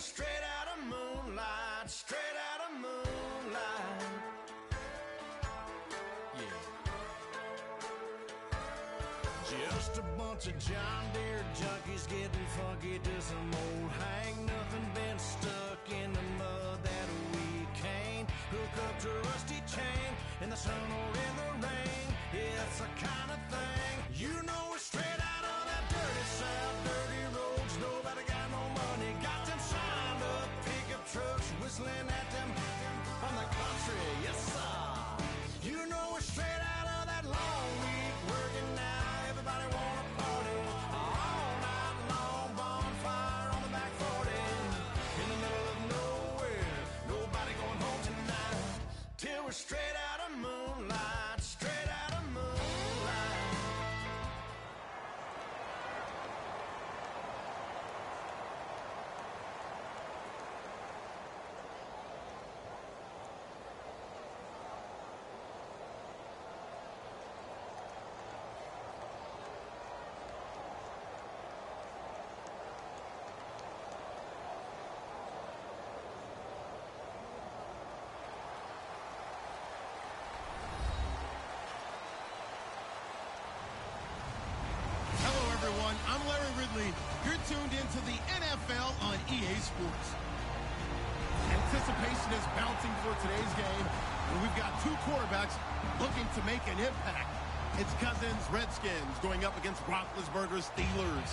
straight out of moonlight, straight out of moonlight. Yeah. Just a bunch of John Deere junkies getting funky to some old hang. Nothing been stuck in the mud that we can't hook up to a rusty chain in the sun or in the rain. It's the kind of thing, you know, we're straight out of that dirty south, dirty roads. Nobody got no money, got them signed up pickup trucks whistling at them from the country. Yes, sir. You know, we're straight out of that long week working now. Everybody wanna party all night long, bonfire on the back 40 in the middle of nowhere. Nobody going home tonight till we're straight out of moonlight, straight out of moonlight. I'm Larry Ridley. You're tuned into the NFL on EA Sports. Anticipation is bouncing for today's game, and we've got two quarterbacks looking to make an impact. It's Cousins, Redskins, going up against Roethlisberger's Steelers.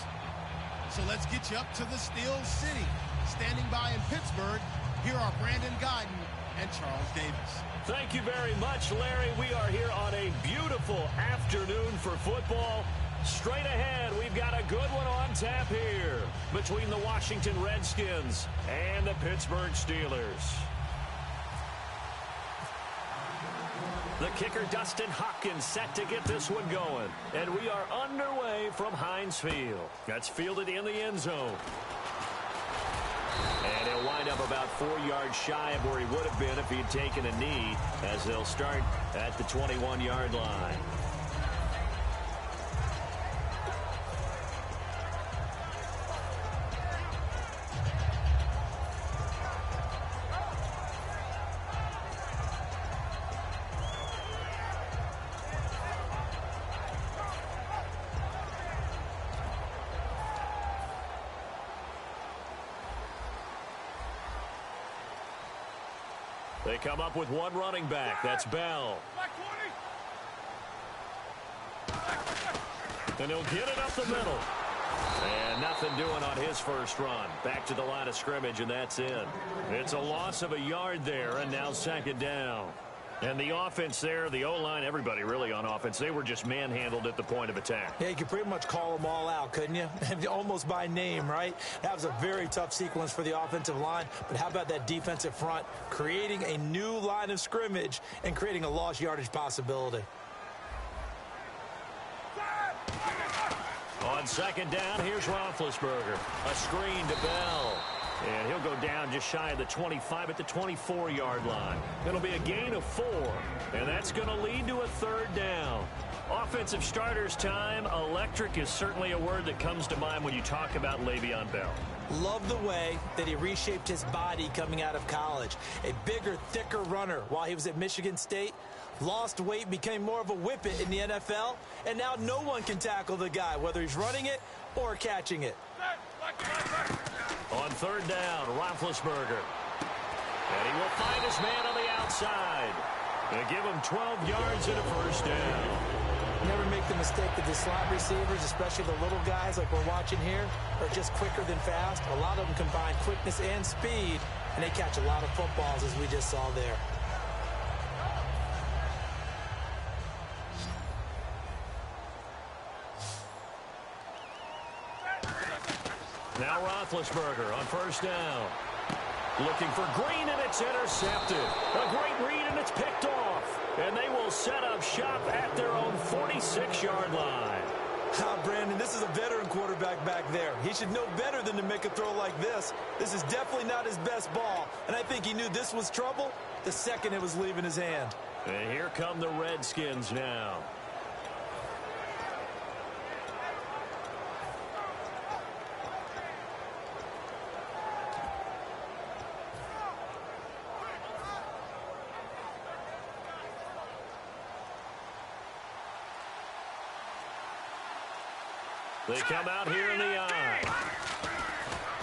So let's get you up to the Steel City. Standing by in Pittsburgh, here are Brandon Guyton and Charles Davis. Thank you very much, Larry. We are here on a beautiful afternoon for football. Straight ahead, we've got a good one on tap here between the Washington Redskins and the Pittsburgh Steelers. The kicker, Dustin Hopkins, set to get this one going. And we are underway from Heinz Field. That's fielded in the end zone. And he'll wind up about 4 yards shy of where he would have been if he'd taken a knee, as they'll start at the 21-yard line. They come up with one running back. That's Bell. And he'll get it up the middle. And nothing doing on his first run. Back to the line of scrimmage, and that's in. It's a loss of a yard there, and now second down. And the offense there, the O-line, everybody really on offense, they were just manhandled at the point of attack. Yeah, you could pretty much call them all out, couldn't you? Almost by name, right? That was a very tough sequence for the offensive line. But how about that defensive front creating a new line of scrimmage and creating a lost yardage possibility? On second down, here's Roethlisberger. A screen to Bell. And he'll go down just shy of the 25 at the 24-yard line. It'll be a gain of 4, and that's going to lead to a third down. Offensive starters time. Electric is certainly a word that comes to mind when you talk about Le'Veon Bell. Love the way that he reshaped his body coming out of college. A bigger, thicker runner while he was at Michigan State. Lost weight, became more of a whippet in the NFL, and now no one can tackle the guy, whether he's running it or catching it. On third down, Roethlisberger. And he will find his man on the outside. They give him 12 yards and a first down. Never make the mistake that the slot receivers, especially the little guys like we're watching here, are just quicker than fast. A lot of them combine quickness and speed, and they catch a lot of footballs, as we just saw there. Now Roethlisberger on first down. Looking for Green, and it's intercepted. A great read, and it's picked off. And they will set up shop at their own 46-yard line. Brandon, this is a veteran quarterback back there. He should know better than to make a throw like this. This is definitely not his best ball. And I think he knew this was trouble the second it was leaving his hand. And here come the Redskins now. They come out here in the eye.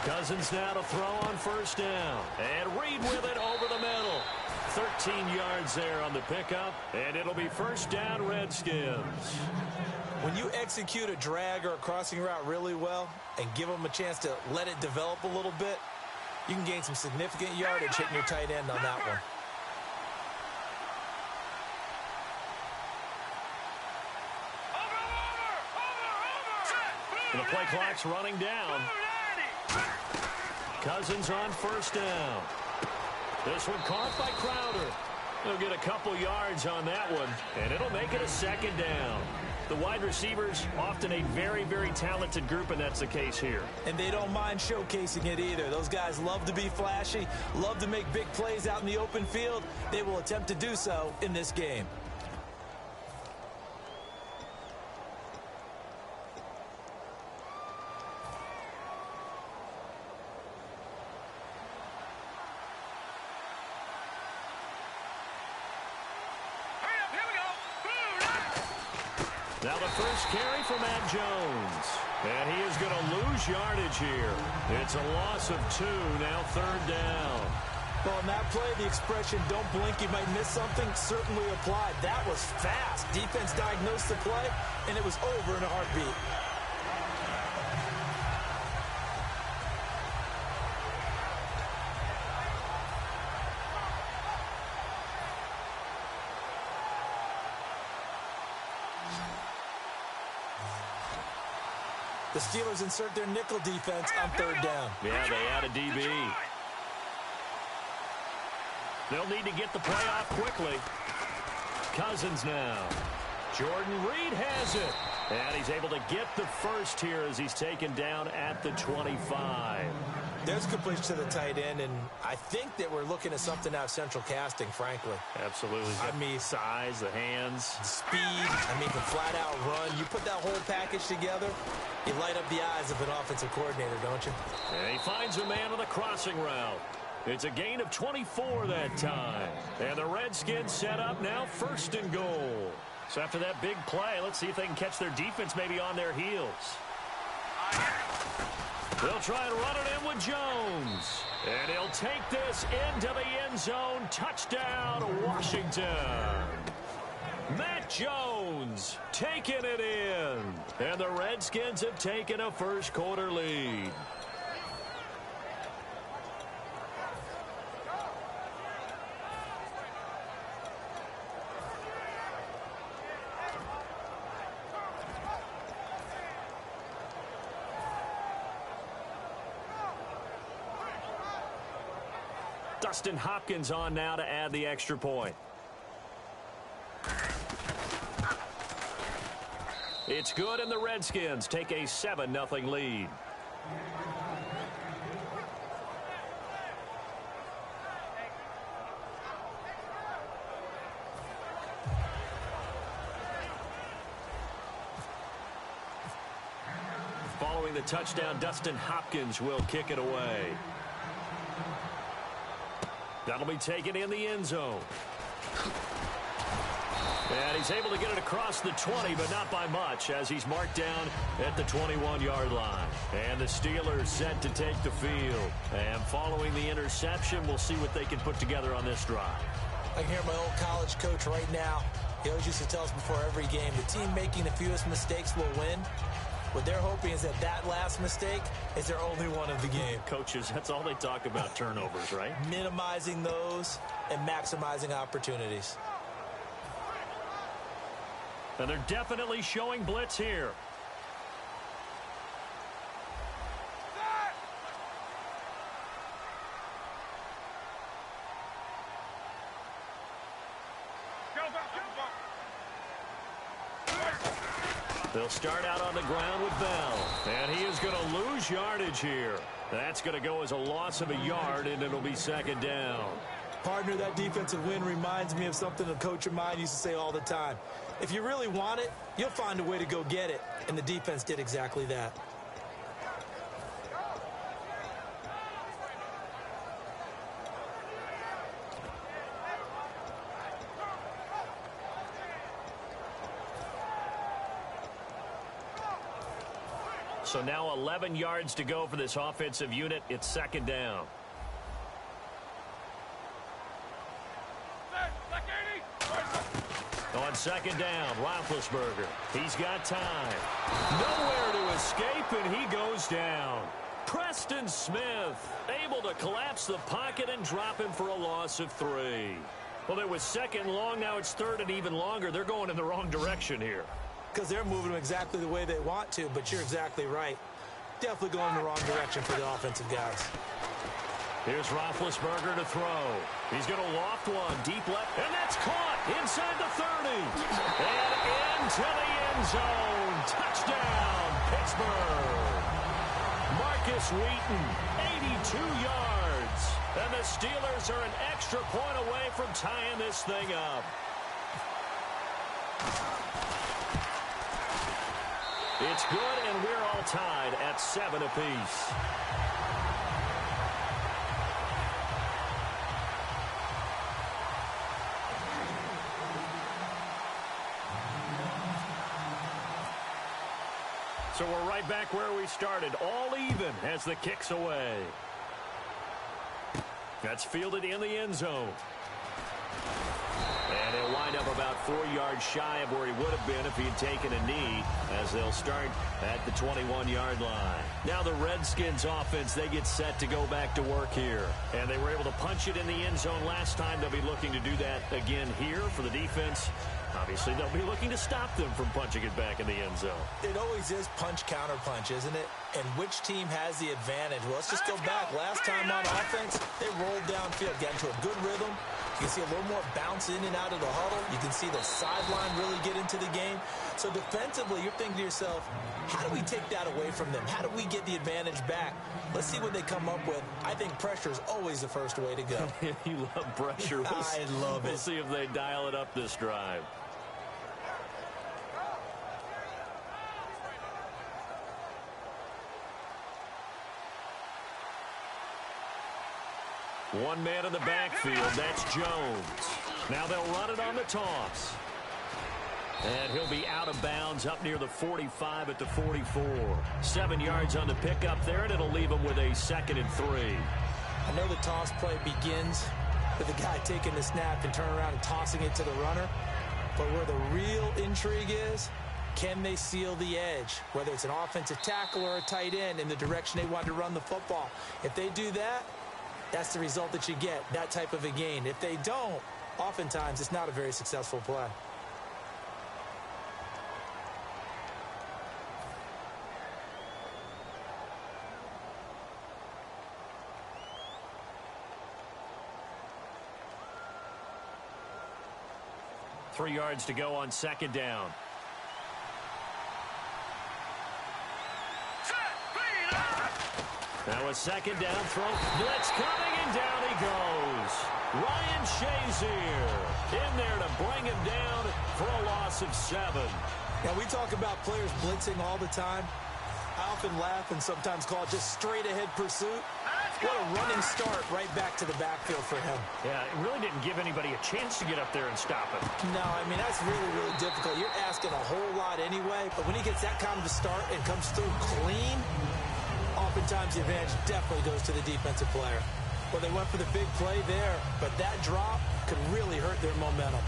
Cousins now to throw on first down. And Reed with it over the middle. 13 yards there on the pickup. And it'll be first down, Redskins. When you execute a drag or a crossing route really well and give them a chance to let it develop a little bit, you can gain some significant yardage hitting your tight end on that one. And the play clock's running down. Cousins on first down. This one caught by Crowder. He'll get a couple yards on that one, and it'll make it a second down. The wide receivers, often a very, very talented group, and that's the case here. And they don't mind showcasing it either. Those guys love to be flashy, love to make big plays out in the open field. They will attempt to do so in this game. Now the first carry for Matt Jones. And he is going to lose yardage here. It's a loss of 2, now third down. Well, in that play, the expression, don't blink, you might miss something, certainly applied. That was fast. Defense diagnosed the play, and it was over in a heartbeat. The Steelers insert their nickel defense on third down. Yeah, they add a DB. They'll need to get the play off quickly. Cousins now. Jordan Reed has it. And he's able to get the first here as he's taken down at the 25. There's completion to the tight end, and I think that we're looking at something out of central casting, frankly. Absolutely. I mean, size, the hands. Speed, I mean, the flat-out run. You put that whole package together, you light up the eyes of an offensive coordinator, don't you? And he finds a man on the crossing route. It's a gain of 24 that time. And the Redskins set up now first and goal. So after that big play, let's see if they can catch their defense maybe on their heels. They'll try and run it in with Jones. And he'll take this into the end zone. Touchdown, Washington. Matt Jones taking it in. And the Redskins have taken a first quarter lead. Dustin Hopkins on now to add the extra point. It's good, and the Redskins take a 7-0 lead. Following the touchdown, Dustin Hopkins will kick it away. That'll be taken in the end zone. And he's able to get it across the 20, but not by much, as he's marked down at the 21-yard line. And the Steelers set to take the field. And following the interception, we'll see what they can put together on this drive. I can hear my old college coach right now. He always used to tell us before every game, the team making the fewest mistakes will win. What they're hoping is that that last mistake is their only one of the game. Coaches, that's all they talk about, turnovers, right? Minimizing those and maximizing opportunities. And they're definitely showing blitz here. They'll start out on the ground with Bell. And he is going to lose yardage here. That's going to go as a loss of a yard, and it'll be second down. Partner, that defensive win reminds me of something a coach of mine used to say all the time. If you really want it, you'll find a way to go get it. And the defense did exactly that. So now 11 yards to go for this offensive unit. It's second down. On second down, Roethlisberger. He's got time. Nowhere to escape, and he goes down. Preston Smith able to collapse the pocket and drop him for a loss of 3. Well, it was second and long. Now it's third and even longer. They're going in the wrong direction here. Because they're moving them exactly the way they want to, but you're exactly right. Definitely going in the wrong direction for the offensive guys. Here's Roethlisberger to throw. He's going to loft one deep left, and that's caught inside the 30. And into the end zone. Touchdown, Pittsburgh. Marcus Wheaton, 82 yards. And the Steelers are an extra point away from tying this thing up. It's good, and we're all tied at 7 apiece. So we're right back where we started, all even as the kick's away. That's fielded in the end zone. And he'll wind up about 4 yards shy of where he would have been if he had taken a knee, as they'll start at the 21-yard line. Now the Redskins offense, they get set to go back to work here. And they were able to punch it in the end zone last time. They'll be looking to do that again here for the defense. Obviously, they'll be looking to stop them from punching it back in the end zone. It always is punch-counter-punch, isn't it? And which team has the advantage? Well, let's just go back. Last time on offense, they rolled downfield, got into a good rhythm. You can see a little more bounce in and out of the huddle. You can see the sideline really get into the game. So defensively, you're thinking to yourself, how do we take that away from them? How do we get the advantage back? Let's see what they come up with. I think pressure is always the first way to go. You love pressure. I love it. We'll see if they dial it up this drive. One man in the backfield, that's Jones. Now they'll run it on the toss. And he'll be out of bounds up near the 45 at the 44. 7 yards on the pickup there, and it'll leave him with a 2nd and 3. I know the toss play begins with the guy taking the snap and turning around and tossing it to the runner. But where the real intrigue is, can they seal the edge? Whether it's an offensive tackle or a tight end in the direction they want to run the football. If they do that, that's the result that you get, that type of a gain. If they don't, oftentimes it's not a very successful play. Three yards to go on second down. Now a second down throw. Blitz coming, and down he goes. Ryan Shazier in there to bring him down for a loss of 7. Now, we talk about players blitzing all the time. I often laugh and sometimes call it just straight-ahead pursuit. What a running start right back to the backfield for him. Yeah, it really didn't give anybody a chance to get up there and stop him. No, I mean, that's really, really difficult. You're asking a whole lot anyway, but when he gets that kind of a start and comes through clean, oftentimes the advantage definitely goes to the defensive player. Well, they went for the big play there, but that drop could really hurt their momentum.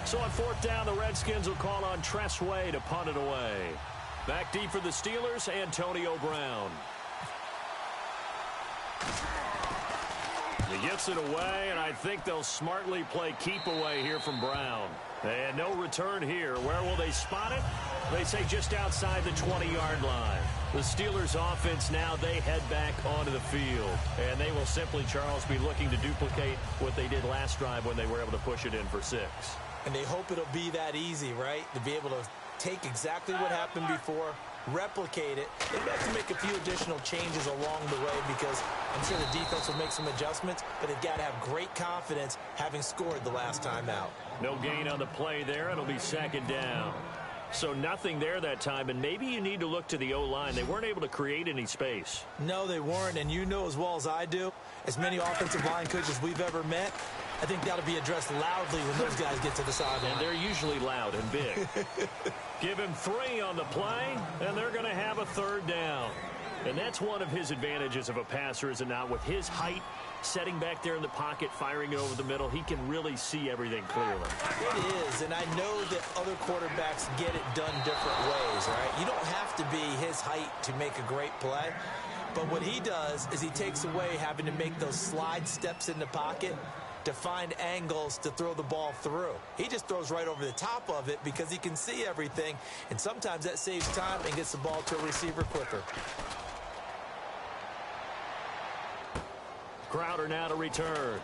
So on fourth down, the Redskins will call on Tress Way to punt it away. Back deep for the Steelers, Antonio Brown. He gets it away, and I think they'll smartly play keep away here from Brown. And no return here. Where will they spot it? They say just outside the 20-yard line. The Steelers offense now, they head back onto the field. And they will simply, Charles, be looking to duplicate what they did last drive when they were able to push it in for 6. And they hope it'll be that easy, right? To be able to take exactly what happened before, replicate it. They have to make a few additional changes along the way because I'm sure the defense will make some adjustments, but they've got to have great confidence having scored the last time out. No gain on the play there. It'll be second down. So nothing there that time, and maybe you need to look to the O-line. They weren't able to create any space. No, they weren't, and you know as well as I do, as many offensive line coaches we've ever met, I think that'll be addressed loudly when those guys get to the sideline. And they're usually loud and big. Give him 3 on the play, and they're going to have a 3rd down. And that's one of his advantages of a passer, is it not? With his height, setting back there in the pocket, firing it over the middle, he can really see everything clearly. It is, and I know that other quarterbacks get it done different ways, right? You don't have to be his height to make a great play. But what he does is he takes away having to make those slide steps in the pocket to find angles to throw the ball through. He just throws right over the top of it because he can see everything, and sometimes that saves time and gets the ball to a receiver quicker. Crowder now to return.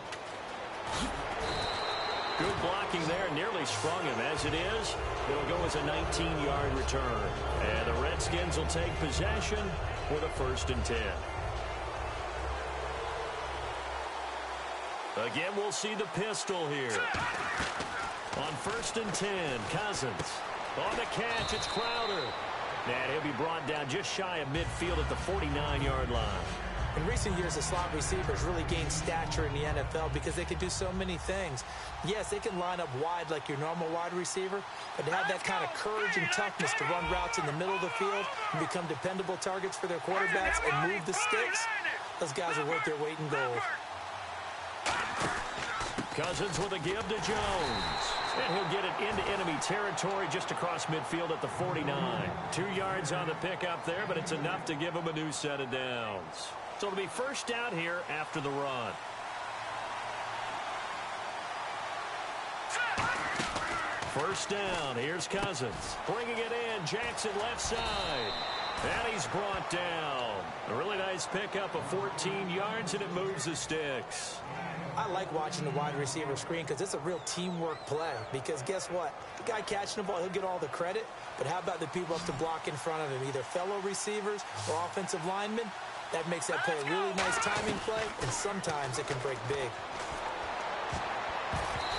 Good blocking there, nearly sprung him. As it is, it'll go as a 19-yard return. And the Redskins will take possession with a 1st and 10. Again, we'll see the pistol here. On 1st and 10, Cousins. On the catch, it's Crowder. And he'll be brought down just shy of midfield at the 49-yard line. In recent years, the slot receivers really gained stature in the NFL because they can do so many things. Yes, they can line up wide like your normal wide receiver, but to have that kind of courage and toughness to run routes in the middle of the field and become dependable targets for their quarterbacks and move the sticks, those guys are worth their weight in gold. Cousins with a give to Jones. And he'll get it into enemy territory just across midfield at the 49. 2 yards on the pickup there, but it's enough to give him a new set of downs. So it'll be 1st down here after the run. First down. Here's Cousins. Bringing it in. Jackson left side. And he's brought down. A really nice pickup of 14 yards, and it moves the sticks. I like watching the wide receiver screen because it's a real teamwork play. Because guess what? The guy catching the ball, he'll get all the credit. But how about the people up to block in front of him? Either fellow receivers or offensive linemen. That makes that play a really nice timing play, and sometimes it can break big.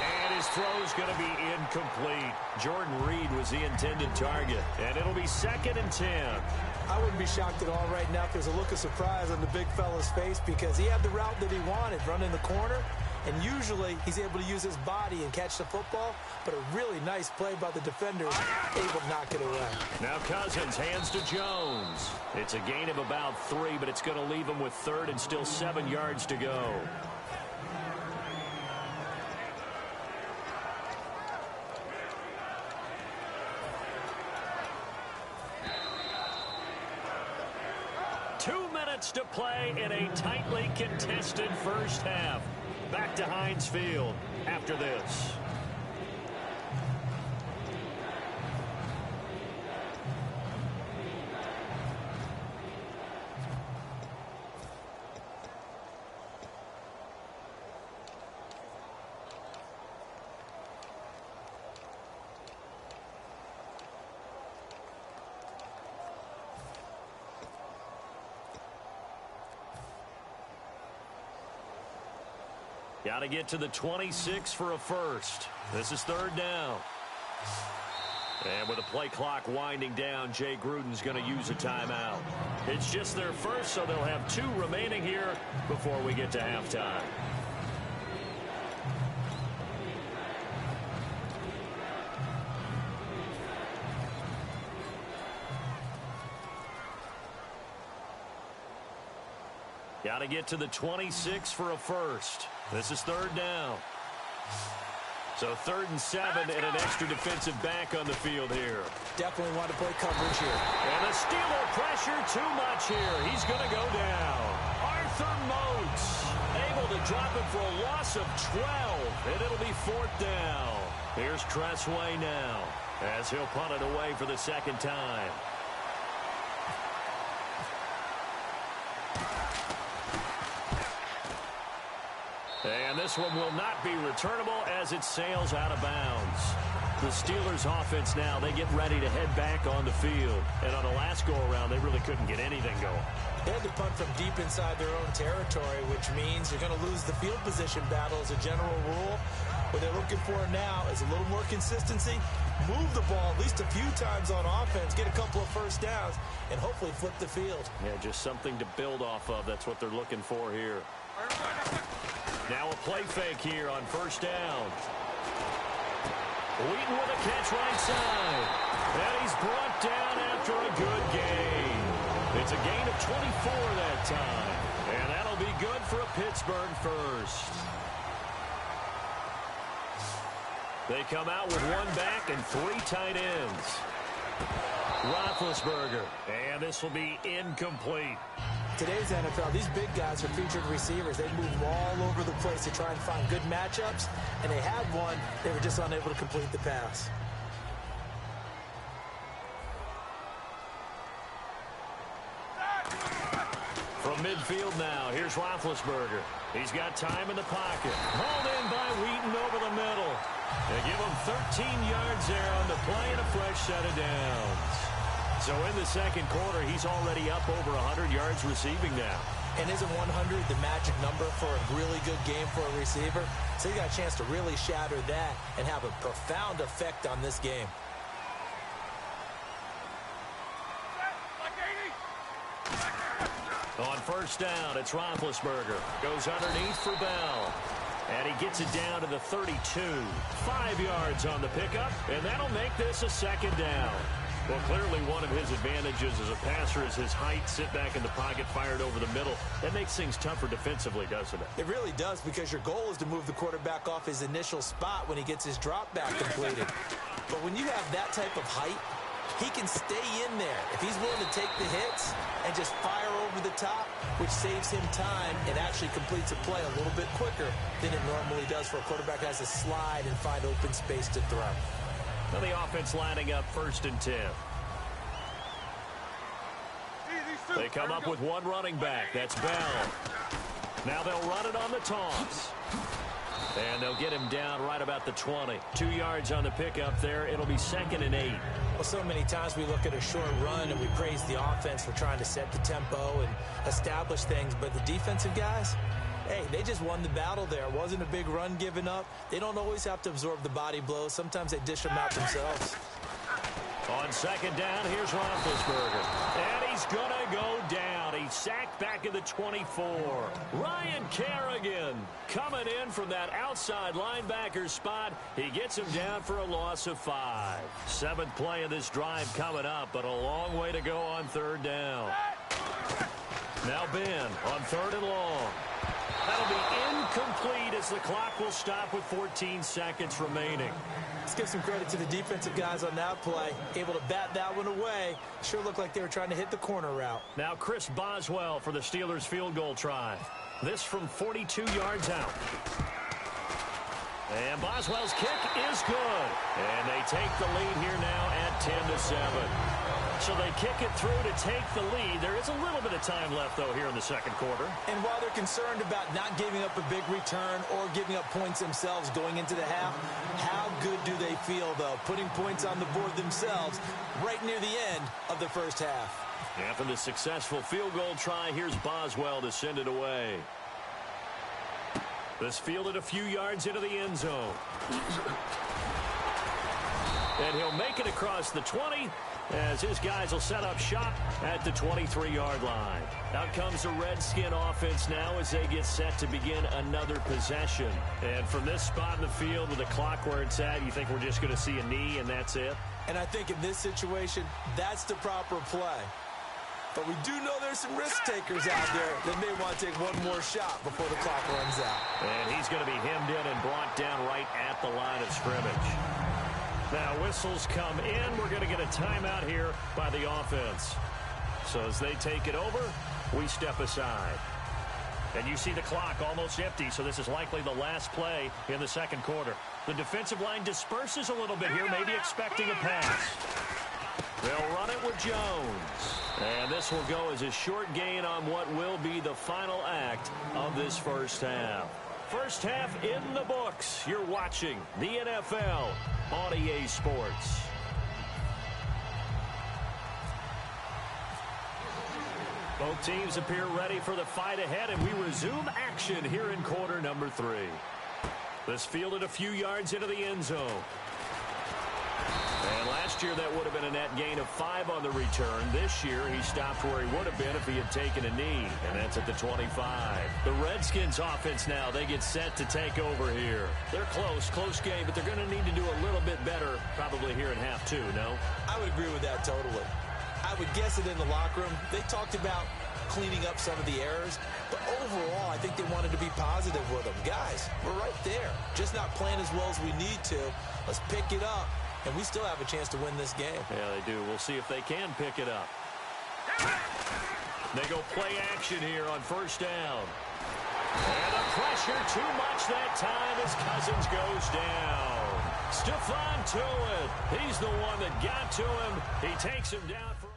And his throw's going to be incomplete. Jordan Reed was the intended target. And it'll be 2nd and 10. I wouldn't be shocked at all right now if there's a look of surprise on the big fella's face because he had the route that he wanted, running the corner, and usually he's able to use his body and catch the football, but a really nice play by the defender, able to knock it away. Now Cousins hands to Jones. It's a gain of about 3, but it's going to leave him with 3rd and still 7 yards to go. To play in a tightly contested first half. Back to Heinz Field after this. Got to get to the 26 for a 1st. This is 3rd down. And with the play clock winding down, Jay Gruden's going to use a timeout. It's just their 1st, so they'll have 2 remaining here before we get to halftime. Got to get to the 26 for a 1st. This is 3rd down. So 3rd and 7 and an extra defensive back on the field here. Definitely want to play coverage here. And the Steeler pressure too much here. He's going to go down. Arthur Moats able to drop it for a loss of 12. And it'll be 4th down. Here's Tressway now as he'll punt it away for the 2nd time. And this one will not be returnable as it sails out of bounds. The Steelers offense now, they get ready to head back on the field. And on the last go-around, they really couldn't get anything going. They had to punt from deep inside their own territory, which means you're going to lose the field position battle as a general rule. What they're looking for now is a little more consistency, move the ball at least a few times on offense, get a couple of first downs, and hopefully flip the field. Yeah, just something to build off of. That's what they're looking for here. Now a play fake here on first down. Wheaton with a catch right side. And he's brought down after a good gain. It's a gain of 24 that time. And that'll be good for a Pittsburgh first. They come out with one back and three tight ends. Roethlisberger. And this will be incomplete. Today's NFL, these big guys are featured receivers. They move all over the place to try and find good matchups, and they had one. They were just unable to complete the pass. From midfield now, here's Roethlisberger. He's got time in the pocket. Hauled in by Wheaton over the middle. They give him 13 yards there on the play and a fresh set of downs. So in the second quarter, he's already up over 100 yards receiving now. And isn't 100 the magic number for a really good game for a receiver? So he got a chance to really shatter that and have a profound effect on this game. On first down, it's Roethlisberger. Goes underneath for Bell. And he gets it down to the 32. 5 yards on the pickup, and that'll make this a second down. Well, clearly one of his advantages as a passer is his height. Sit back in the pocket, fired over the middle. That makes things tougher defensively, doesn't it? It really does, because your goal is to move the quarterback off his initial spot when he gets his drop back completed. But when you have that type of height, he can stay in there if he's willing to take the hits and just fire over the top, which saves him time and actually completes a play a little bit quicker than it normally does for a quarterback who has to slide and find open space to throw. Now the offense lining up 1st and 10. They come up with one running back. That's Bell. Now they'll run it on the toss. And they'll get him down right about the 20. 2 yards on the pickup there. It'll be 2nd and 8. Well, so many times we look at a short run and we praise the offense for trying to set the tempo and establish things. But the defensive guys, hey, they just won the battle there. It wasn't a big run given up. They don't always have to absorb the body blows. Sometimes they dish them out themselves. On 2nd down, here's Roethlisberger. And he's going to go down. He's sacked back at the 24. Ryan Kerrigan coming in from that outside linebacker spot. He gets him down for a loss of 5. 7th play of this drive coming up, but a long way to go on 3rd down. Now Ben on 3rd and long. That'll be incomplete as the clock will stop with 14 seconds remaining. Let's give some credit to the defensive guys on that play. Able to bat that one away. Sure looked like they were trying to hit the corner route. Now Chris Boswell for the Steelers field goal try. This from 42 yards out. And Boswell's kick is good. And they take the lead here now at 10-7. So they kick it through to take the lead. There is a little bit of time left, though, here in the second quarter. And while they're concerned about not giving up a big return or giving up points themselves going into the half, how good do they feel, though, putting points on the board themselves right near the end of the first half? After the successful field goal try, here's Boswell to send it away. This fielded a few yards into the end zone. And he'll make it across the 20 as his guys will set up shop at the 23-yard line. Out comes the Redskin offense now as they get set to begin another possession. And from this spot in the field with the clock where it's at, you think we're just going to see a knee and that's it? And I think in this situation, that's the proper play. But we do know there's some risk takers out there that may want to take one more shot before the clock runs out. And he's going to be hemmed in and brought down right at the line of scrimmage. Now whistles come in. We're going to get a timeout here by the offense. So as they take it over, we step aside. And you see the clock almost empty, so this is likely the last play in the second quarter. The defensive line disperses a little bit here, maybe expecting a pass. They'll run it with Jones. And this will go as a short gain on what will be the final act of this first half. First half in the books. You're watching the NFL on EA Sports. Both teams appear ready for the fight ahead, and we resume action here in quarter number 3. This fielded a few yards into the end zone. And last year, that would have been a net gain of 5 on the return. This year, he stopped where he would have been if he had taken a knee, and that's at the 25. The Redskins offense now, they get set to take over here. They're close game, but they're going to need to do a little bit better probably here in half 2, no? I would agree with that totally. I would guess it in the locker room. They talked about cleaning up some of the errors, but overall, I think they wanted to be positive with them. Guys, we're right there. Just not playing as well as we need to. Let's pick it up, and we still have a chance to win this game. Yeah, they do. We'll see if they can pick it up. They go play action here on first down. And the pressure too much that time as Cousins goes down. Stephon Tuitt, he's the one that got to him. He takes him down for